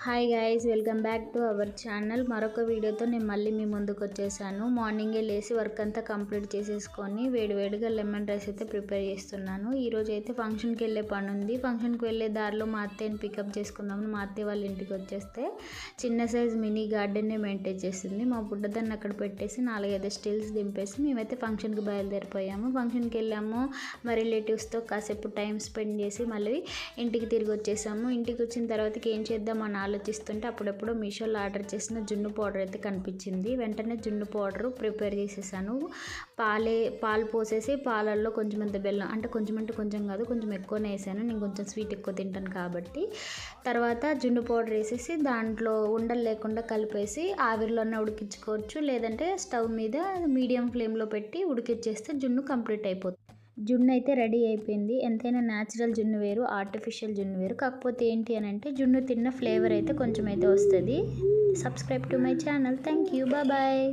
Hi guys, welcome back to our channel. మరొక వీడియోతో నేను మళ్ళీ మీ ముందుకు వచ్చేసాను. మార్నింగే లేసి వర్క్ అంతా కంప్లీట్ చేసేసుకొని వేడివేడిగా లెమన్ రైస్ అయితే ప్రిపేర్ చేస్తున్నాను. ఈరోజు అయితే ఫంక్షన్కి వెళ్ళే పని ఉంది. ఫంక్షన్కి వెళ్ళే దారిలో మా అత్తయ్యని పికప్ చేసుకుందామని మా అత్తయ్య వాళ్ళ ఇంటికి వచ్చేస్తే చిన్న సైజ్ మినీ గార్డెన్నే మెయింటైన్ చేస్తుంది. మా బుడ్డదాన్ని అక్కడ పెట్టేసి 4-5 స్టిల్స్ దింపేసి మేమైతే ఫంక్షన్కి బయలుదేరిపోయాము. ఫంక్షన్కి వెళ్ళాము, మా రిలేటివ్స్తో కాసేపు టైం స్పెండ్ చేసి మళ్ళీ ఇంటికి తిరిగి వచ్చేసాము. ఇంటికి వచ్చిన తర్వాతకి ఏం చేద్దామని ఆలోచిస్తుంటే అప్పుడప్పుడు మీషోలో ఆర్డర్ చేసిన జున్ను పౌడర్ అయితే కనిపించింది. వెంటనే జున్ను పౌడర్ ప్రిపేర్ చేసేసాను. పాలు పోసేసి పాలల్లో కొంచెం అంత బెల్లం, అంటే కొంచెం కాదు, కొంచెం ఎక్కువనే వేసాను. నేను కొంచెం స్వీట్ ఎక్కువ తింటాను కాబట్టి. తర్వాత జున్ను పౌడర్ వేసేసి దాంట్లో ఉండలు లేకుండా కలిపేసి ఆవిరిలోనే ఉడికించుకోవచ్చు, లేదంటే స్టవ్ మీద మీడియం ఫ్లేమ్లో పెట్టి ఉడికిచ్చేస్తే జున్ను కంప్లీట్ అయిపోతుంది. జున్ను అయితే రెడీ అయిపోయింది. ఎంతైనా న్యాచురల్ జున్ను వేరు, ఆర్టిఫిషియల్ జున్ను వేరు. కాకపోతే ఏంటి అని అంటే జున్ను తిన్న ఫ్లేవర్ అయితే కొంచెం అయితే వస్తుంది. Subscribe to my channel. Thank you, bye.